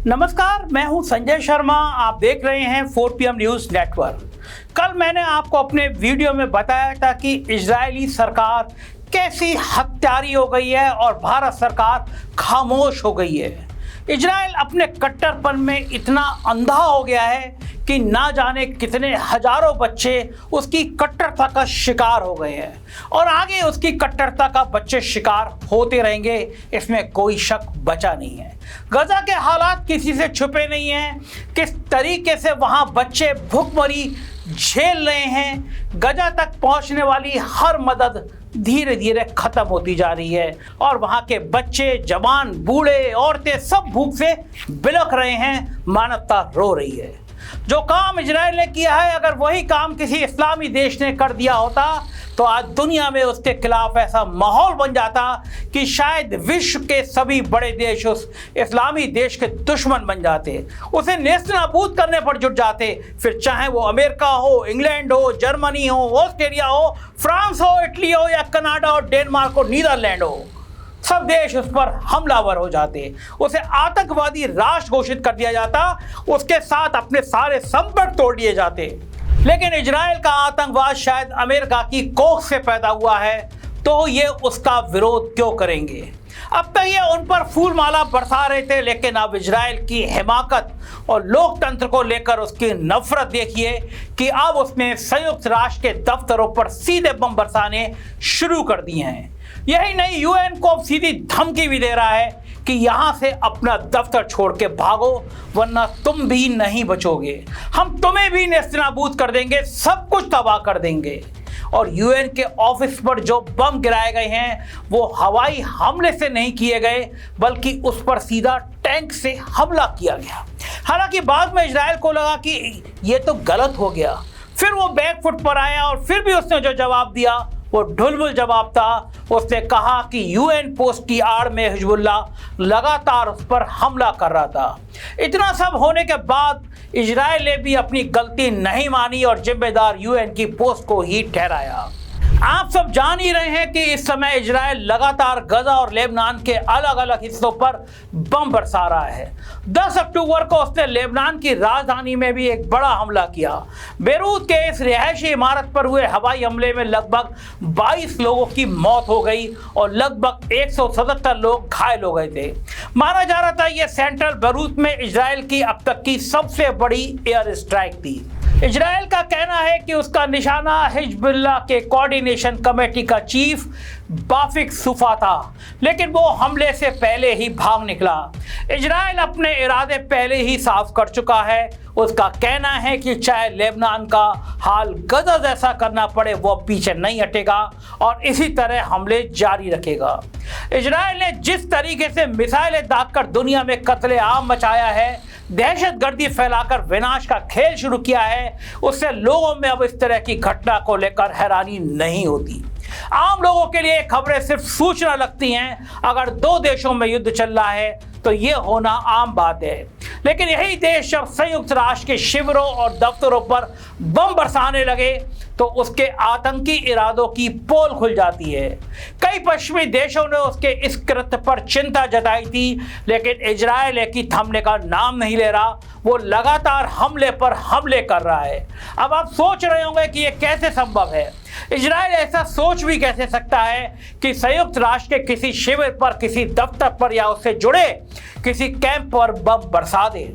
नमस्कार, मैं हूं संजय शर्मा। आप देख रहे हैं 4 PM न्यूज़ नेटवर्क। कल मैंने आपको अपने वीडियो में बताया था कि इजरायली सरकार कैसी हत्यारी हो गई है और भारत सरकार खामोश हो गई है। इजराइल अपने कट्टरपन में इतना अंधा हो गया है कि ना जाने कितने हजारों बच्चे उसकी कट्टरता का शिकार हो गए हैं और आगे उसकी कट्टरता का बच्चे शिकार होते रहेंगे, इसमें कोई शक बचा नहीं है। गजा के हालात किसी से छुपे नहीं हैं। किस तरीके से वहां बच्चे भूखमरी झेल रहे हैं। गजा तक पहुंचने वाली हर मदद धीरे धीरे खत्म होती जा रही है और वहां के बच्चे, जवान, बूढ़े, औरतें सब भूख से बिलख रहे हैं। मानवता रो रही है। जो काम इजराइल ने किया है, अगर वही काम किसी इस्लामी देश ने कर दिया होता तो आज दुनिया में उसके खिलाफ ऐसा माहौल बन जाता कि शायद विश्व के सभी बड़े देश उस इस्लामी देश के दुश्मन बन जाते, उसे नेस्तनाबूद करने पर जुट जाते। फिर चाहे वो अमेरिका हो, इंग्लैंड हो, जर्मनी हो, ऑस्ट्रेलिया हो, फ्रांस हो, इटली हो या कनाडा हो, डेनमार्क हो, नीदरलैंड हो, सब देश उस पर हमलावर हो जाते। उसे आतंकवादी राष्ट्र घोषित कर दिया जाता, उसके साथ अपने सारे संपर्क तोड़ दिए जाते। लेकिन इजराइल का आतंकवाद शायद अमेरिका की कोख से पैदा हुआ है, तो ये उसका विरोध क्यों करेंगे। अब तक ये उन पर फूल माला बरसा रहे थे, लेकिन अब इजराइल की हिमाकत और लोकतंत्र को लेकर उसकी नफरत देखिए कि अब उसने संयुक्त राष्ट्र के दफ्तरों पर सीधे बम बरसाने शुरू कर दिए हैं। यही नहीं, यूएन को अब सीधी धमकी भी दे रहा है कि यहां से अपना दफ्तर छोड़ के भागो, वरना तुम भी नहीं बचोगे। हम तुम्हें भी नेस्तनाबूद कर देंगे, सब कुछ तबाह कर देंगे। और यूएन के ऑफिस पर जो बम गिराए गए हैं वो हवाई हमले से नहीं किए गए, बल्कि उस पर सीधा टैंक से हमला किया गया। हालांकि बाद में इजराइल को लगा कि ये तो गलत हो गया। फिर वो बैकफुट पर आया और फिर भी उसने जो जवाब दिया वो ढुलमुल जवाब था। उसने कहा कि यूएन पोस्ट की आड़ में हिजबुल्लाह लगातार उस पर हमला कर रहा था। इतना सब होने के बाद इजराइल ने भी अपनी गलती नहीं मानी और जिम्मेदार यूएन की पोस्ट को ही ठहराया। आप सब जान ही रहे हैं कि इस समय इजराइल लगातार गजा और लेबनान के अलग अलग हिस्सों पर बम बरसा रहा है। 10 अक्टूबर को उसने लेबनान की राजधानी में भी एक बड़ा हमला किया। बेरूत के इस रिहायशी इमारत पर हुए हवाई हमले में लगभग 22 लोगों की मौत हो गई और लगभग 177 लोग घायल हो गए थे। माना जा रहा था यह सेंट्रल बेरूत में इजराइल की अब तक की सबसे बड़ी एयर स्ट्राइक थी। इजराइल का कहना है कि उसका निशाना हिजबुल्लाह के कोऑर्डिनेशन कमेटी का चीफ बाफिक सुफा था, लेकिन वो हमले से पहले ही भाग निकला। इजराइल अपने इरादे पहले ही साफ कर चुका है। उसका कहना है कि चाहे लेबनान का हाल गजा जैसा करना पड़े, वो पीछे नहीं हटेगा और इसी तरह हमले जारी रखेगा। इजराइल ने जिस तरीके से मिसाइलें दागकर दुनिया में कत्लेआम मचाया है, दहशतगर्दी फैलाकर विनाश का खेल शुरू किया है, उससे लोगों में अब इस तरह की घटना को लेकर हैरानी नहीं होती। आम लोगों के लिए खबरें सिर्फ सूचना लगती हैं। अगर दो देशों में युद्ध चल रहा है तो ये होना आम बात है, लेकिन यही देश जब संयुक्त राष्ट्र के शिविरों और दफ्तरों पर बम बरसाने लगे तो उसके आतंकी इरादों की पोल खुल जाती है। कई पश्चिमी देशों ने उसके इस कृत्य पर चिंता जताई थी, लेकिन इजराइल की थमने का नाम नहीं ले रहा। वो लगातार हमले पर हमले कर रहा है। अब आप सोच रहे होंगे कि ये कैसे संभव है। इजराइल ऐसा सोच भी कैसे सकता है कि संयुक्त राष्ट्र के किसी शिविर पर, किसी दफ्तर पर या उससे जुड़े किसी कैंप पर बम बरसा दे।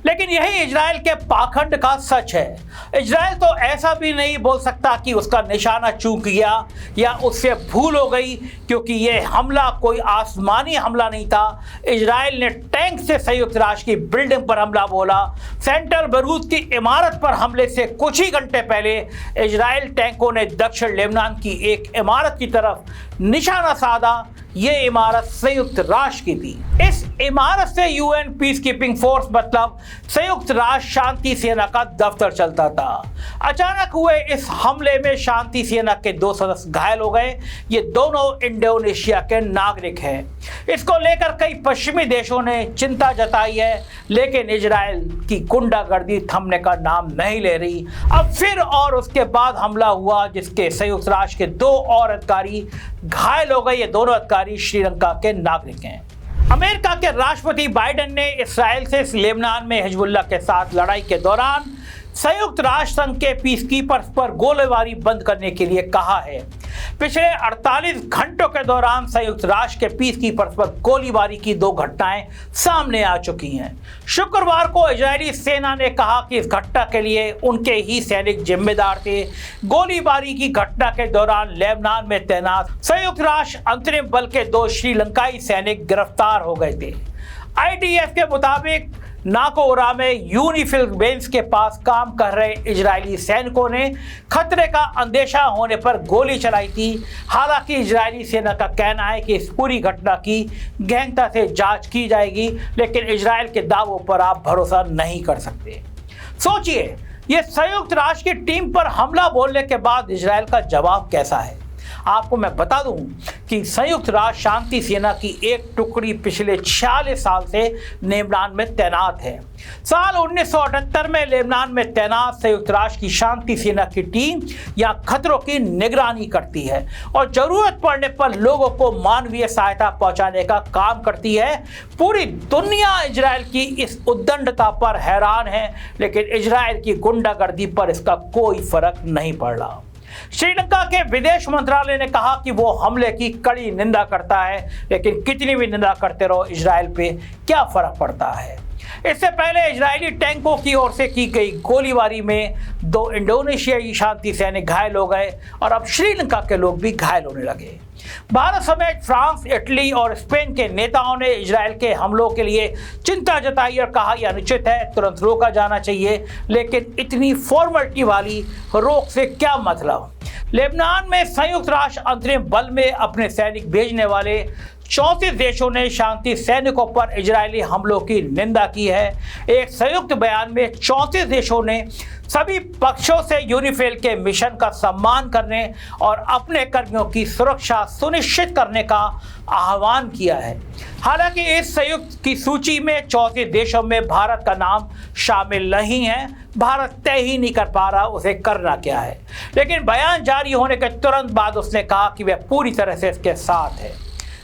लेकिन यही इजराइल के पाखंड का सच है। इजराइल तो ऐसा भी नहीं बोल सकता कि उसका निशाना चूक गया या उससे भूल हो गई, क्योंकि यह हमला कोई आसमानी हमला नहीं था। इजराइल ने टैंक से संयुक्त राष्ट्र की बिल्डिंग पर हमला बोला। सेंट्रल बेरूत की इमारत पर हमले से कुछ ही घंटे पहले इजराइल टैंकों ने दक्षिण लेबनान की एक इमारत की तरफ निशाना साधा। ये इमारत संयुक्त राष्ट्र की थी। इस इमारत से यूएन पीस कीपिंग फोर्स मतलब संयुक्त राष्ट्र शांति सेना का दफ्तर चलता था। अचानक हुए इस हमले में शांति सेना के 2 सदस्य घायल हो गए। ये दोनों इंडोनेशिया के नागरिक हैं। इसको लेकर कई पश्चिमी देशों ने चिंता जताई है, लेकिन इजराइल की गुंडागर्दी थमने का नाम नहीं ले रही। अब फिर और उसके बाद हमला हुआ जिसके संयुक्त राष्ट्र के 2 और अधिकारी घायल हो गए। ये दोनों अधिकारी श्रीलंका के नागरिक हैं। अमेरिका के राष्ट्रपति बाइडेन ने इसराइल से लेबनान में हिजबुल्लाह के साथ लड़ाई के दौरान संयुक्त राष्ट्र संघ के पीसकीपर्स पर गोलीबारी बंद करने के लिए कहा है। पिछले 48 घंटों के दौरान संयुक्त राष्ट्र के पीसकीपर्स पर गोलीबारी की 2 घटनाएं सामने आ चुकी हैं। शुक्रवार को इजरायली सेना ने कहा कि इस घटना के लिए उनके ही सैनिक जिम्मेदार थे। गोलीबारी की घटना के दौरान लेबनान में तैनात संयुक्त राष्ट्र अंतरिम बल के 2 श्रीलंकाई सैनिक गिरफ्तार हो गए थे। IDF के मुताबिक नाकोरा में यूनिफिल बेंस के पास काम कर रहे इजरायली सैनिकों ने खतरे का अंदेशा होने पर गोली चलाई थी। हालांकि इजरायली सेना का कहना है कि इस पूरी घटना की गहनता से जांच की जाएगी, लेकिन इजरायल के दावों पर आप भरोसा नहीं कर सकते। सोचिए, ये संयुक्त राष्ट्र की टीम पर हमला बोलने के बाद इजरायल का जवाब कैसा है। आपको मैं बता दूं कि संयुक्त राष्ट्र शांति सेना की एक टुकड़ी पिछले 46 साल से लेबनान में तैनात है। साल 1978 में लेबनान में तैनात संयुक्त राष्ट्र की शांति सेना की टीम या खतरों की निगरानी करती है और जरूरत पड़ने पर लोगों को मानवीय सहायता पहुंचाने का काम करती है। पूरी दुनिया इजरायल की इस उद्दंडता पर हैरान है, लेकिन इजरायल की गुंडागर्दी पर इसका कोई फर्क नहीं पड़ रहा। श्रीलंका के विदेश मंत्रालय ने कहा कि वो हमले की कड़ी निंदा करता है, लेकिन कितनी भी निंदा करते रहो, इजरायल पे क्या फर्क पड़ता है। इससे पहले इजरायली टैंकों की ओर से की गई गोलीबारी में 2 इंडोनेशियाई शांति सैनिक घायल हो गए और अब श्रीलंका के लोग भी घायल होने लगे। भारत समेत फ्रांस, इटली और स्पेन के नेताओं ने इजरायल के हमलों के लिए चिंता जताई और कहा यह अनुचित है, तुरंत रोका जाना चाहिए। लेकिन इतनी फॉर्मेलिटी वाली रोक से क्या मतलब। लेबनान में संयुक्त राष्ट्र अंतरिम बल में अपने सैनिक भेजने वाले 34 देशों ने शांति सैनिकों पर इजरायली हमलों की निंदा की है। एक संयुक्त बयान में 34 देशों ने सभी पक्षों से यूनिफिल के मिशन का सम्मान करने और अपने कर्मियों की सुरक्षा सुनिश्चित करने का आह्वान किया है। हालांकि इस संयुक्त की सूची में 34 देशों में भारत का नाम शामिल नहीं है। भारत तय ही नहीं कर पा रहा उसे करना क्या है, लेकिन बयान जारी होने के तुरंत बाद उसने कहा कि वह पूरी तरह से इसके साथ है।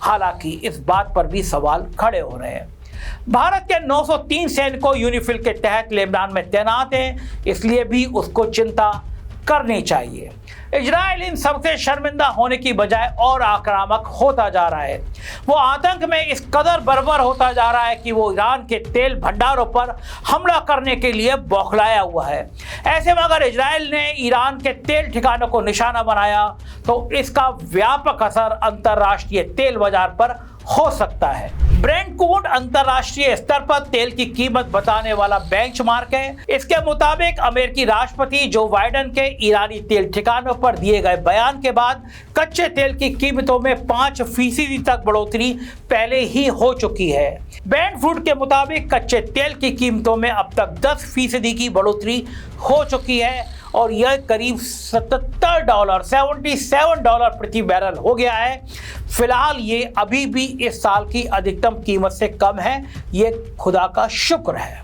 हालांकि इस बात पर भी सवाल खड़े हो रहे हैं। भारत के 903 सैनिकों यूनिफिल के तहत लेबनान में तैनात हैं, इसलिए भी उसको चिंता करनी चाहिए। इजरायल इन सबसे शर्मिंदा होने की बजाय और आक्रामक होता जा रहा है। वो आतंक में इस कदर बर्बर होता जा रहा है कि वो ईरान के तेल भंडारों पर हमला करने के लिए बौखलाया हुआ है। ऐसे में अगर इजरायल ने ईरान के तेल ठिकानों को निशाना बनाया तो इसका व्यापक असर अंतर्राष्ट्रीय तेल बाजार पर हो सकता है। ब्रेंट क्रूड अंतर्राष्ट्रीय स्तर पर तेल की कीमत बताने वाला बेंचमार्क है। इसके मुताबिक अमेरिकी राष्ट्रपति जो बाइडेन के ईरानी तेल ठिकानों पर दिए गए बयान के बाद कच्चे तेल की कीमतों में 5% तक बढ़ोतरी पहले ही हो चुकी है। ब्रेंट क्रूड के मुताबिक कच्चे तेल की कीमतों में अब तक 10% की बढ़ोतरी हो चुकी है और यह करीब $77 प्रति बैरल हो गया है। फिलहाल ये अभी भी इस साल की अधिकतम कीमत से कम है, ये खुदा का शुक्र है।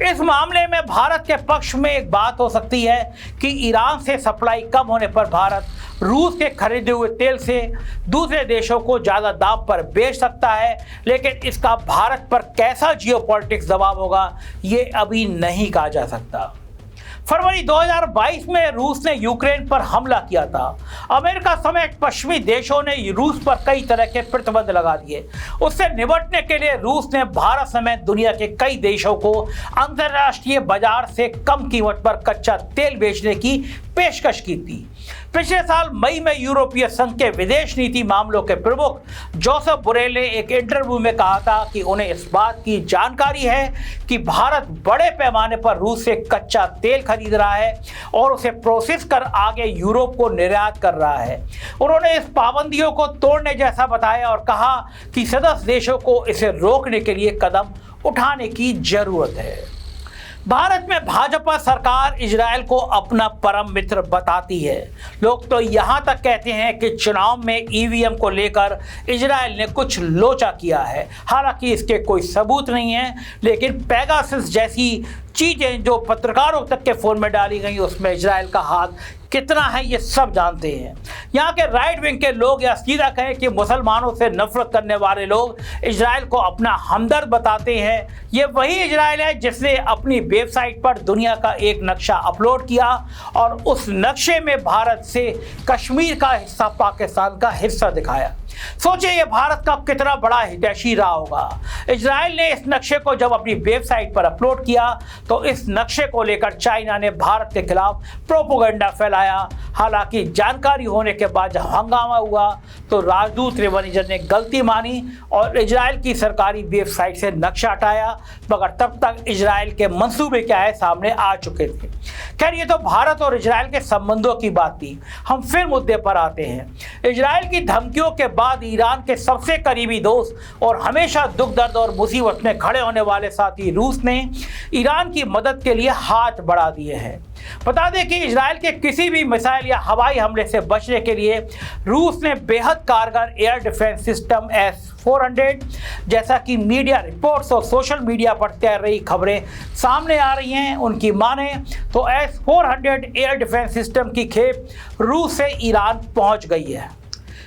इस मामले में भारत के पक्ष में एक बात हो सकती है कि ईरान से सप्लाई कम होने पर भारत रूस के खरीदे हुए तेल से दूसरे देशों को ज़्यादा दाम पर बेच सकता है, लेकिन इसका भारत पर कैसा जियोपॉलिटिक्स दबाव होगा ये अभी नहीं कहा जा सकता। फरवरी 2022 में रूस ने यूक्रेन पर हमला किया था। अमेरिका समेत पश्चिमी देशों ने रूस पर कई तरह के प्रतिबंध लगा दिए। उससे निपटने के लिए रूस ने भारत समेत दुनिया के कई देशों को अंतर्राष्ट्रीय बाजार से कम कीमत पर कच्चा तेल बेचने की पेशकश की थी। पिछले साल मई में यूरोपीय संघ के विदेश नीति मामलों के प्रमुख जोसेफ बोरेल ने एक इंटरव्यू में कहा था कि उन्हें इस बात की जानकारी है कि भारत बड़े पैमाने पर रूस से कच्चा तेल खरीद रहा है और उसे प्रोसेस कर आगे यूरोप को निर्यात कर रहा है। उन्होंने इस पाबंदियों को तोड़ने जैसा बताया और कहा कि सदस्य देशों को इसे रोकने के लिए कदम उठाने की जरूरत है। भारत में भाजपा सरकार इजरायल को अपना परम मित्र बताती है। लोग तो यहाँ तक कहते हैं कि चुनाव में ईवीएम को लेकर इजरायल ने कुछ लोचा किया है। हालांकि इसके कोई सबूत नहीं है, लेकिन पेगासस जैसी चीज़ें जो पत्रकारों तक के फोन में डाली गई उसमें इजरायल का हाथ कितना है ये सब जानते हैं। यहाँ के राइट विंग के लोग या सीधा कहें कि मुसलमानों से नफरत करने वाले लोग इजराइल को अपना हमदर्द बताते हैं। ये वही इजराइल है जिसने अपनी वेबसाइट पर दुनिया का एक नक्शा अपलोड किया और उस नक्शे में भारत से कश्मीर का हिस्सा पाकिस्तान का हिस्सा दिखाया। सोचिए ये भारत का कितना बड़ा हितैषी रहा होगा। इजराइल ने इस नक्शे को जब अपनी वेबसाइट पर अपलोड किया तो इस नक्शे को लेकर चाइना ने भारत के खिलाफ प्रोपेगेंडा फैलाया। हालांकि जानकारी होने के बाद जब हंगामा हुआ तो राजदूत रिवनिजन ने गलती मानी और इजराइल की सरकारी वेबसाइट से नक्शा हटाया, मगर तब तक इजराइल के मंसूबे क्या है सामने आ चुके थे। खैर ये तो भारत और इजराइल के संबंधों की बात थी। हम फिर मुद्दे पर आते हैं। इजराइल की धमकियों के बाद ईरान के सबसे करीबी दोस्त और हमेशा दुख दर्द और मुसीबत में खड़े होने वाले साथी रूस ने ईरान की मदद के लिए हाथ बढ़ा दिए हैं। बता दें कि इजराइल के किसी भी मिसाइल या हवाई हमले से बचने के लिए रूस ने बेहद कारगर एयर डिफेंस सिस्टम S-400, जैसा कि मीडिया रिपोर्ट्स और सोशल मीडिया पर तैर रही खबरें सामने आ रही हैं उनकी माने तो S-400 एयर डिफेंस सिस्टम की खेप रूस से ईरान पहुंच गई है।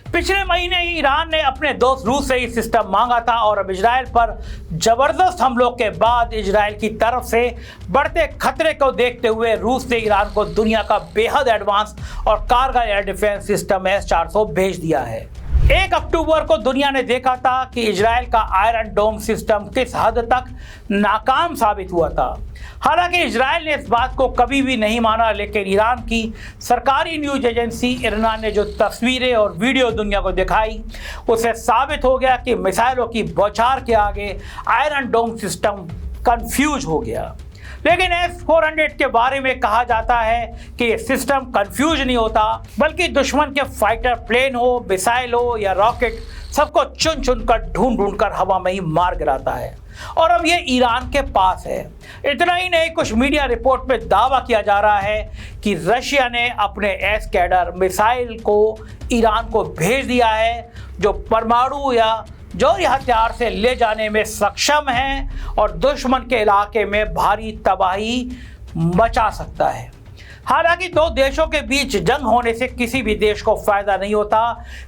पिछले महीने ही ईरान ने अपने दोस्त रूस से ही सिस्टम मांगा था और अब इजराइल पर जबरदस्त हमलों के बाद इजराइल की तरफ से बढ़ते खतरे को देखते हुए रूस ने ईरान को दुनिया का बेहद एडवांस और कारगर एयर डिफेंस सिस्टम S-400 भेज दिया है। 1 अक्टूबर को दुनिया ने देखा था कि इजराइल का आयरन डोम सिस्टम किस हद तक नाकाम साबित हुआ था। हालांकि इजराइल ने इस बात को कभी भी नहीं माना, लेकिन ईरान की सरकारी न्यूज एजेंसी इरना ने जो तस्वीरें और वीडियो दुनिया को दिखाई उससे साबित हो गया कि मिसाइलों की बौछार के आगे आयरन डोम सिस्टम कंफ्यूज हो गया। लेकिन S-400 के बारे में कहा जाता है कि सिस्टम कंफ्यूज नहीं होता, बल्कि दुश्मन के फाइटर प्लेन हो, मिसाइल हो या रॉकेट, सबको चुन चुन कर ढूंढ कर हवा में ही मार गिराता है। और अब ये ईरान के पास है। इतना ही नहीं, कुछ मीडिया रिपोर्ट में दावा किया जा रहा है कि रशिया ने अपने एस्कैडर मिसाइल को ईरान को भेज दिया है, जो परमाणु या जौहरी हथियार से ले जाने में सक्षम है और दुश्मन के इलाके में भारी तबाही मचा सकता है। हालांकि दो देशों के बीच जंग होने से किसी भी देश को फायदा नहीं होता।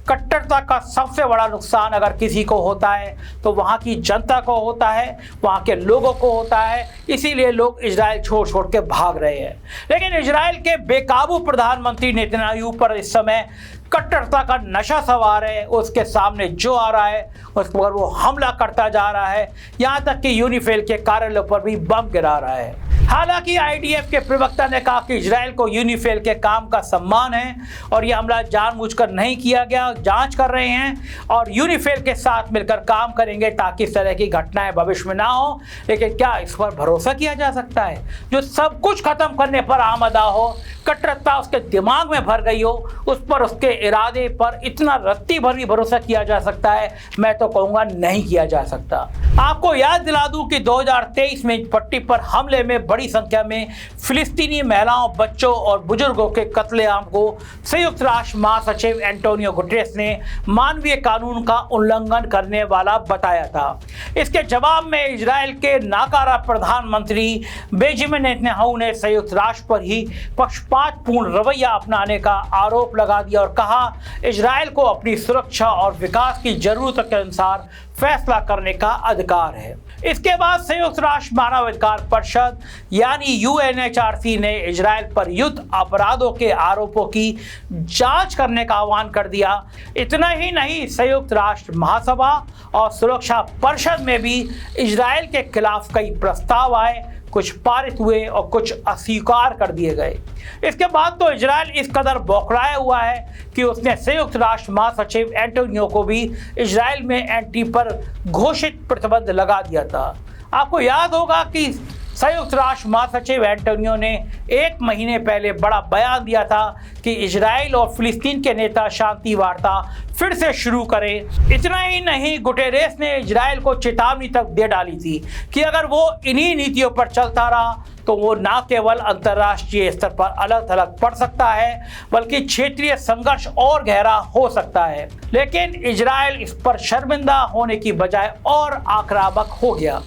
कट्टरता का सबसे बड़ा नुकसान अगर किसी को होता है तो वहाँ की जनता को होता है, वहाँ के लोगों को होता है। इसीलिए लोग इजराइल छोड़ के भाग रहे हैं। लेकिन इजराइल के बेकाबू प्रधानमंत्री नेतन्याहू पर इस समय कट्टरता का नशा सवार है। उसके सामने जो आ रहा है उस पर वो हमला करता जा रहा है, यहाँ तक कि यूनिफिल के कार्यालयों पर भी बम गिरा रहा है। हालांकि IDF के प्रवक्ता ने कहा कि इजराइल को यूनिफिल के काम का सम्मान है और यह हमला जानबूझकर नहीं किया गया, जांच कर रहे हैं और यूनिफिल के साथ मिलकर काम करेंगे ताकि इस तरह की घटनाएं भविष्य में ना हो। लेकिन क्या इस पर भरोसा किया जा सकता है? जो सब कुछ खत्म करने पर आमदा हो, कट्टरता उसके दिमाग में भर गई हो, उस पर, उसके इरादे पर इतना रत्ती भर भी भरोसा किया जा सकता है? मैं तो कहूँगा नहीं किया जा सकता। आपको याद दिला दूं कि 2023 में पट्टी पर हमले में बड़ी संख्या में फिलिस्तीनी महिलाओं, बच्चों और बुजुर्गों के कत्लेआम को संयुक्त राष्ट्र महासचिव एंटोनियो गुटेरेस ने मानवीय कानून का उल्लंघन करने वाला बताया था। इसके जवाब में इजराइल के नाकारा प्रधानमंत्री बेंजामिन नेतन्याहू ने संयुक्त राष्ट्र पर ही पक्षपातपूर्ण रवैया अपनाने का आरोप लगा दिया और कहा इजराइल को अपनी सुरक्षा और विकास की जरूरत के अनुसार फैसला करने का अधिकार है। इसके बाद संयुक्त राष्ट्र मानवाधिकार परिषद यानी UNHRC ने इजराइल पर युद्ध अपराधों के आरोपों की जांच करने का आह्वान कर दिया। इतना ही नहीं, संयुक्त राष्ट्र महासभा और सुरक्षा परिषद में भी इजराइल के खिलाफ कई प्रस्ताव आए, कुछ पारित हुए और कुछ अस्वीकार कर दिए गए। इसके बाद तो इजराइल इस कदर बौखलाया हुआ है कि उसने संयुक्त राष्ट्र महासचिव एंटोनियो को भी इजराइल में एंट्री पर घोषित प्रतिबंध लगा दिया था। आपको याद होगा कि संयुक्त राष्ट्र महासचिव एंटोनियो ने 1 महीने पहले बड़ा बयान दिया था कि इजराइल और फिलिस्तीन के नेता शांति वार्ता फिर से शुरू करें। इतना ही नहीं, गुटेरेस ने इजराइल को चेतावनी तक दे डाली थी कि अगर वो इन्हीं नीतियों पर चलता रहा तो वो न केवल अंतर्राष्ट्रीय स्तर पर अलग थलग पड़ सकता है बल्कि क्षेत्रीय संघर्ष और गहरा हो सकता है। लेकिन इजराइल इस पर शर्मिंदा होने की बजाय और आक्रामक हो गया।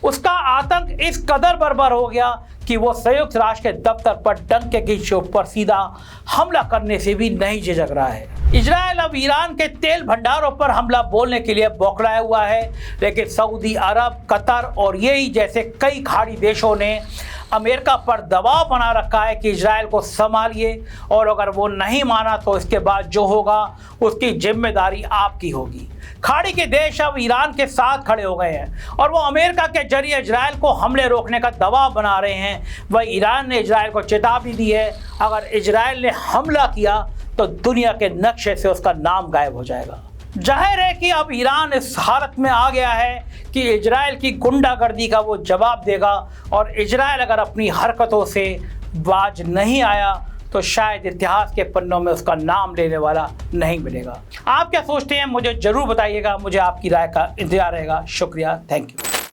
उसका आतंक इस कदर बर्बर हो गया कि वो संयुक्त राष्ट्र के दफ्तर पर डंके की चोट पर सीधा हमला करने से भी नहीं झिझक रहा है। इजराइल अब ईरान के तेल भंडारों पर हमला बोलने के लिए बौखलाया हुआ है, लेकिन सऊदी अरब, कतर और यही जैसे कई खाड़ी देशों ने अमेरिका पर दबाव बना रखा है कि इजराइल को संभालिए, और अगर वो नहीं माना तो इसके बाद जो होगा उसकी जिम्मेदारी आपकी होगी। खाड़ी के देश अब ईरान के साथ खड़े हो गए हैं और वो अमेरिका के जरिए इजराइल को हमले रोकने का दबाव बना रहे हैं। वही ईरान ने इजराइल को चेतावनी दी है, अगर इजराइल ने हमला किया तो दुनिया के नक्शे से उसका नाम गायब हो जाएगा। जाहिर है कि अब ईरान इस हालत में आ गया है कि इजराइल की गुंडागर्दी का वो जवाब देगा, और इजराइल अगर अपनी हरकतों से बाज नहीं आया तो शायद इतिहास के पन्नों में उसका नाम लेने वाला नहीं मिलेगा। आप क्या सोचते हैं मुझे ज़रूर बताइएगा, मुझे आपकी राय का इंतजार रहेगा। शुक्रिया, थैंक यू।